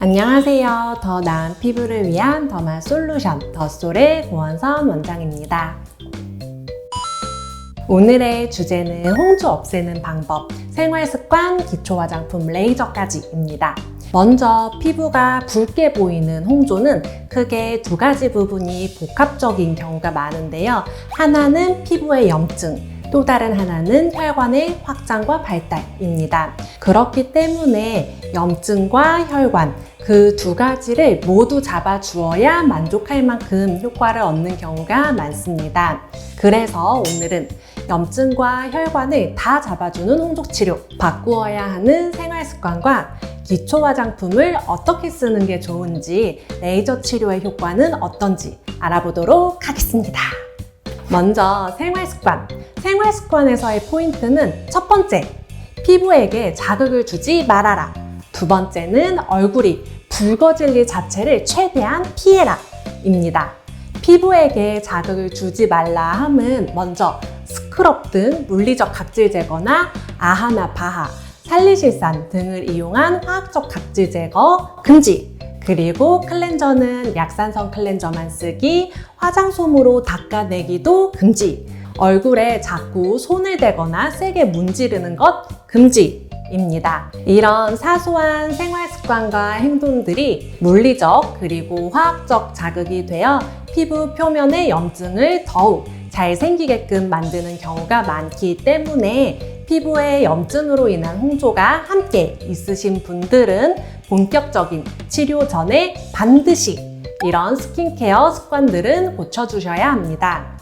안녕하세요. 더 나은 피부를 위한 더마 솔루션 더솔의 고원선 원장입니다. 오늘의 주제는 홍조 없애는 방법, 생활습관, 기초화장품, 레이저까지입니다. 먼저 피부가 붉게 보이는 홍조는 크게 두 가지 부분이 복합적인 경우가 많은데요. 하나는 피부의 염증, 또 다른 하나는 혈관의 확장과 발달입니다. 그렇기 때문에 염증과 혈관, 그 두 가지를 모두 잡아주어야 만족할 만큼 효과를 얻는 경우가 많습니다. 그래서 오늘은 염증과 혈관을 다 잡아주는 홍조치료, 바꾸어야 하는 생활습관과 기초 화장품을 어떻게 쓰는 게 좋은지, 레이저 치료의 효과는 어떤지 알아보도록 하겠습니다. 먼저 생활습관. 생활습관에서의 포인트는 첫 번째, 피부에게 자극을 주지 말아라. 두 번째는 얼굴이 붉어질 일 자체를 최대한 피해라 입니다. 피부에게 자극을 주지 말라 함은 먼저 스크럽 등 물리적 각질 제거나 아하나 바하, 살리실산 등을 이용한 화학적 각질 제거 금지, 그리고 클렌저는 약산성 클렌저만 쓰기, 화장솜으로 닦아내기도 금지, 얼굴에 자꾸 손을 대거나 세게 문지르는 것 금지입니다. 이런 사소한 생활 습관과 행동들이 물리적 그리고 화학적 자극이 되어 피부 표면의 염증을 더욱 잘 생기게끔 만드는 경우가 많기 때문에 피부에 염증으로 인한 홍조가 함께 있으신 분들은 본격적인 치료 전에 반드시 이런 스킨케어 습관들은 고쳐주셔야 합니다.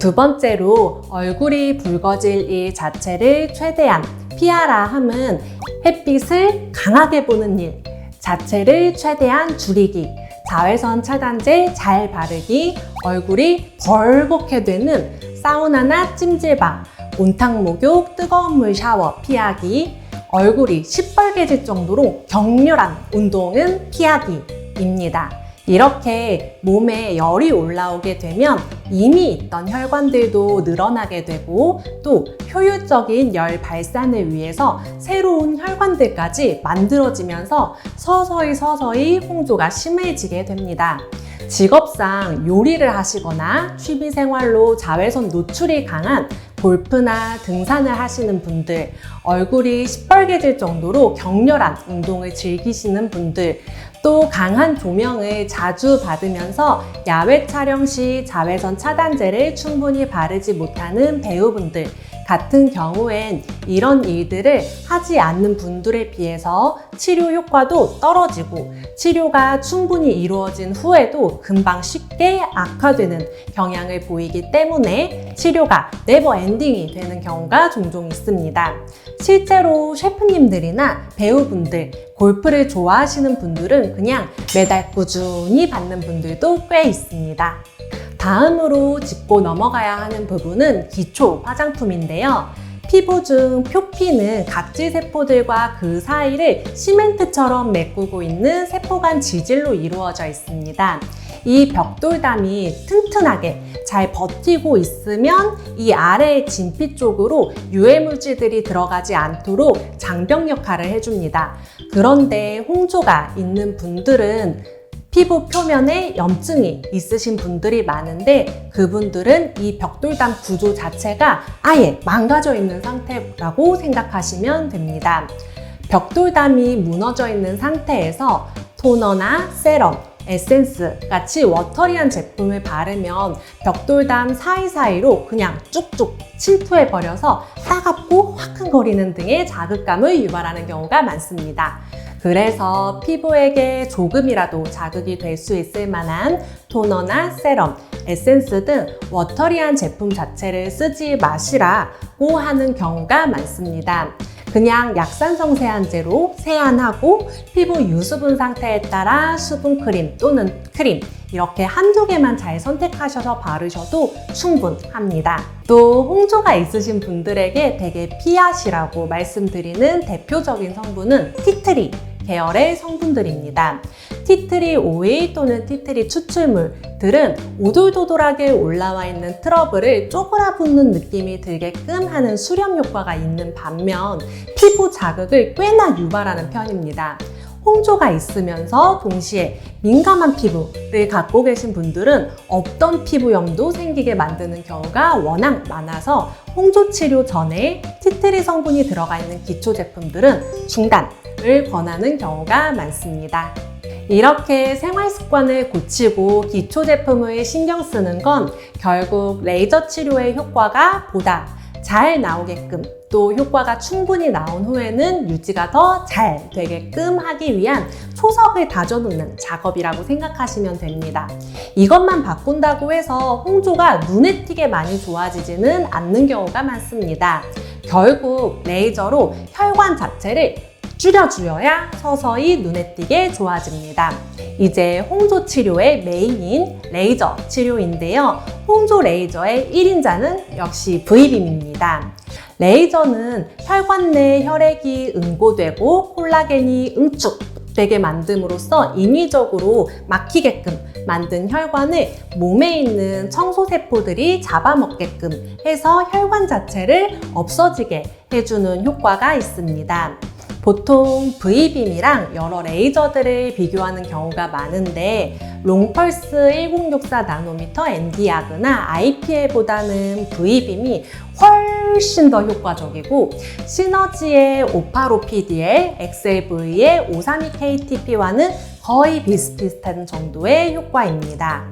두 번째로 얼굴이 붉어질 일 자체를 최대한 피하라 함은 햇빛을 강하게 보는 일 자체를 최대한 줄이기, 자외선 차단제 잘 바르기, 얼굴이 벌겋게 되는 사우나나 찜질방, 온탕 목욕, 뜨거운 물 샤워 피하기, 얼굴이 시뻘개질 정도로 격렬한 운동은 피하기입니다. 이렇게 몸에 열이 올라오게 되면 이미 있던 혈관들도 늘어나게 되고 또 효율적인 열 발산을 위해서 새로운 혈관들까지 만들어지면서 서서히 홍조가 심해지게 됩니다. 직업상 요리를 하시거나 취미생활로 자외선 노출이 강한 골프나 등산을 하시는 분들, 얼굴이 시뻘개질 정도로 격렬한 운동을 즐기시는 분들, 또 강한 조명을 자주 받으면서 야외 촬영 시 자외선 차단제를 충분히 바르지 못하는 배우분들 같은 경우엔 이런 일들을 하지 않는 분들에 비해서 치료 효과도 떨어지고 치료가 충분히 이루어진 후에도 금방 쉽게 악화되는 경향을 보이기 때문에 치료가 네버 엔딩이 되는 경우가 종종 있습니다. 실제로 셰프님들이나 배우분들, 골프를 좋아하시는 분들은 그냥 매달 꾸준히 받는 분들도 꽤 있습니다. 다음으로 짚고 넘어가야 하는 부분은 기초 화장품인데요. 피부 중 표피는 각질 세포들과 그 사이를 시멘트처럼 메꾸고 있는 세포간 지질로 이루어져 있습니다. 이 벽돌담이 튼튼하게 잘 버티고 있으면 이 아래의 진피 쪽으로 유해물질들이 들어가지 않도록 장벽 역할을 해줍니다. 그런데 홍조가 있는 분들은 피부 표면에 염증이 있으신 분들이 많은데 그분들은 이 벽돌담 구조 자체가 아예 망가져 있는 상태라고 생각하시면 됩니다. 벽돌담이 무너져 있는 상태에서 토너나 세럼, 에센스 같이 워터리한 제품을 바르면 벽돌담 사이사이로 그냥 쭉쭉 침투해버려서 따갑고 화끈거리는 등의 자극감을 유발하는 경우가 많습니다. 그래서 피부에게 조금이라도 자극이 될 수 있을 만한 토너나 세럼, 에센스 등 워터리한 제품 자체를 쓰지 마시라고 하는 경우가 많습니다. 그냥 약산성 세안제로 세안하고 피부 유수분 상태에 따라 수분크림 또는 크림 이렇게 한두 개만 잘 선택하셔서 바르셔도 충분합니다. 또 홍조가 있으신 분들에게 되게 피하시라고 말씀드리는 대표적인 성분은 티트리 계열의 성분들입니다. 티트리 오일 또는 티트리 추출물들은 오돌도돌하게 올라와 있는 트러블을 쪼그라붙는 느낌이 들게끔 하는 수렴 효과가 있는 반면 피부 자극을 꽤나 유발하는 편입니다. 홍조가 있으면서 동시에 민감한 피부를 갖고 계신 분들은 없던 피부염도 생기게 만드는 경우가 워낙 많아서 홍조 치료 전에 티트리 성분이 들어가 있는 기초 제품들은 중단을 권하는 경우가 많습니다. 이렇게 생활 습관을 고치고 기초 제품을 신경 쓰는 건 결국 레이저 치료의 효과가 보다 잘 나오게끔, 또 효과가 충분히 나온 후에는 유지가 더 잘 되게끔 하기 위한 초석을 다져놓는 작업이라고 생각하시면 됩니다. 이것만 바꾼다고 해서 홍조가 눈에 띄게 많이 좋아지지는 않는 경우가 많습니다. 결국 레이저로 혈관 자체를 줄여주어야 서서히 눈에 띄게 좋아집니다. 이제 홍조 치료의 메인인 레이저 치료인데요. 홍조 레이저의 1인자는 역시 V빔입니다. 레이저는 혈관 내 혈액이 응고되고 콜라겐이 응축되게 만듦으로써 인위적으로 막히게끔 만든 혈관을 몸에 있는 청소세포들이 잡아먹게끔 해서 혈관 자체를 없어지게 해주는 효과가 있습니다. 보통 V빔이랑 여러 레이저들을 비교하는 경우가 많은데 롱펄스 1064 나노미터 NdArc나 IPL보다는 V빔이 훨씬 더 효과적이고 시너지의 585PDL, XLV의 532KTP와는 거의 비슷비슷한 정도의 효과입니다.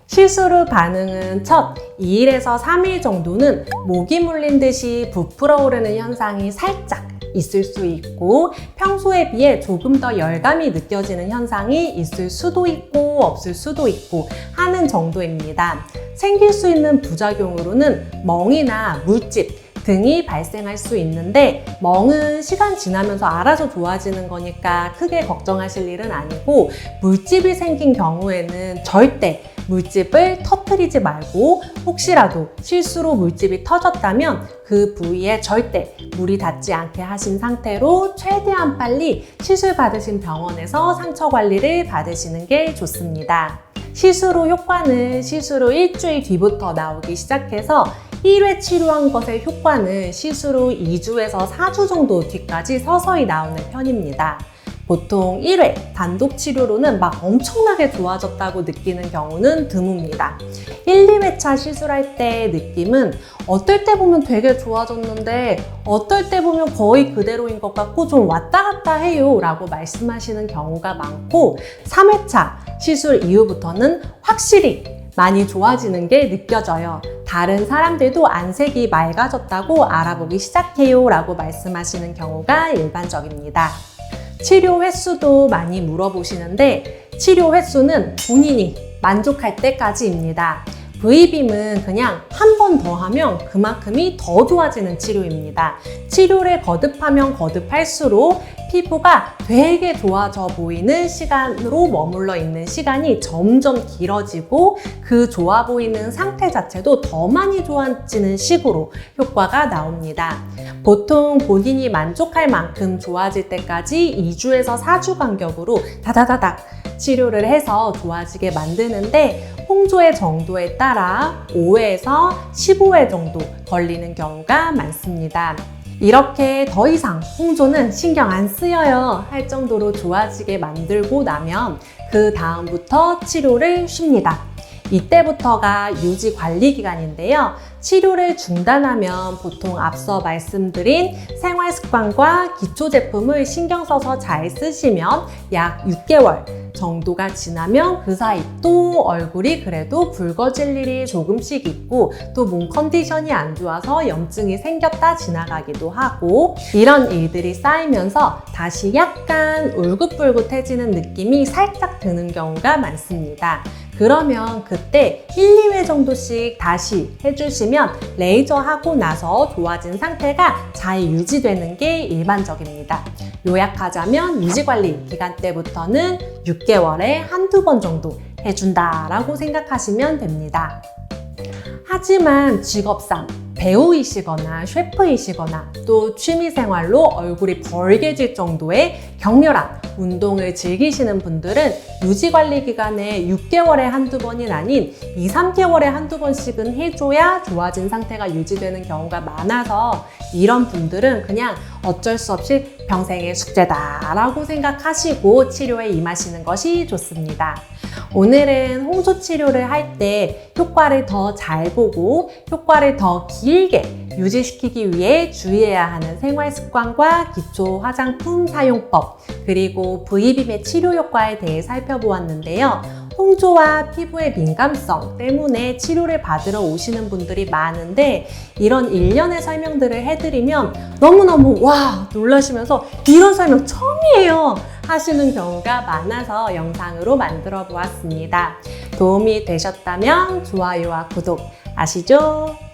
시술 후 반응은 첫 2일에서 3일 정도는 모기 물린 듯이 부풀어 오르는 현상이 살짝 있을 수 있고 평소에 비해 조금 더 열감이 느껴지는 현상이 있을 수도 있고 없을 수도 있고 하는 정도입니다. 생길 수 있는 부작용으로는 멍이나 물집 등이 발생할 수 있는데 멍은 시간 지나면서 알아서 좋아지는 거니까 크게 걱정하실 일은 아니고 물집이 생긴 경우에는 절대 물집을 터뜨리지 말고 혹시라도 실수로 물집이 터졌다면 그 부위에 절대 물이 닿지 않게 하신 상태로 최대한 빨리 시술 받으신 병원에서 상처 관리를 받으시는 게 좋습니다. 시술 후 효과는 시술 후 일주일 뒤부터 나오기 시작해서 1회 치료한 것의 효과는 시술 후 2주에서 4주 정도 뒤까지 서서히 나오는 편입니다. 보통 1회 단독 치료로는 막 엄청나게 좋아졌다고 느끼는 경우는 드뭅니다. 1, 2회차 시술할 때의 느낌은 어떨 때 보면 되게 좋아졌는데 어떨 때 보면 거의 그대로인 것 같고 좀 왔다 갔다 해요 라고 말씀하시는 경우가 많고 3회차 시술 이후부터는 확실히 많이 좋아지는 게 느껴져요. 다른 사람들도 안색이 맑아졌다고 알아보기 시작해요 라고 말씀하시는 경우가 일반적입니다. 치료 횟수도 많이 물어보시는데 치료 횟수는 본인이 만족할 때까지입니다. V빔은 그냥 한 번 더 하면 그만큼이 더 좋아지는 치료입니다. 치료를 거듭하면 거듭할수록 피부가 되게 좋아져 보이는 시간으로 머물러 있는 시간이 점점 길어지고 그 좋아 보이는 상태 자체도 더 많이 좋아지는 식으로 효과가 나옵니다. 보통 본인이 만족할 만큼 좋아질 때까지 2주에서 4주 간격으로 다다다닥 치료를 해서 좋아지게 만드는데 홍조의 정도에 따라 5회에서 15회 정도 걸리는 경우가 많습니다. 이렇게 더 이상 홍조는 신경 안 쓰여요 할 정도로 좋아지게 만들고 나면 그 다음부터 치료를 쉽니다. 이때부터가 유지 관리 기간인데요. 치료를 중단하면 보통 앞서 말씀드린 생활 습관과 기초 제품을 신경 써서 잘 쓰시면 약 6개월 정도가 지나면 그 사이 또 얼굴이 그래도 붉어질 일이 조금씩 있고 또 몸 컨디션이 안 좋아서 염증이 생겼다 지나가기도 하고 이런 일들이 쌓이면서 다시 약간 울긋불긋해지는 느낌이 살짝 드는 경우가 많습니다. 그러면 그때 1, 2회 정도씩 다시 해주시면 레이저 하고 나서 좋아진 상태가 잘 유지되는 게 일반적입니다. 요약하자면 유지관리 기간 때부터는 6개월에 한두 번 정도 해준다라고 생각하시면 됩니다. 하지만 직업상 배우이시거나 셰프이시거나 또 취미생활로 얼굴이 벌게질 정도의 격렬한 운동을 즐기시는 분들은 유지관리 기간에 6개월에 한두 번이 아닌 2, 3개월에 한두 번씩은 해줘야 좋아진 상태가 유지되는 경우가 많아서 이런 분들은 그냥 어쩔 수 없이 평생의 숙제다라고 생각하시고 치료에 임하시는 것이 좋습니다. 오늘은 홍조 치료를 할 때 효과를 더 잘 보고 효과를 더 길게 유지시키기 위해 주의해야 하는 생활 습관과 기초 화장품 사용법, 그리고 V빔의 치료 효과에 대해 살펴보았는데요. 홍조와 피부의 민감성 때문에 치료를 받으러 오시는 분들이 많은데 이런 일련의 설명들을 해드리면 너무너무 와 놀라시면서 이런 설명 처음이에요 하시는 경우가 많아서 영상으로 만들어 보았습니다. 도움이 되셨다면 좋아요와 구독 아시죠?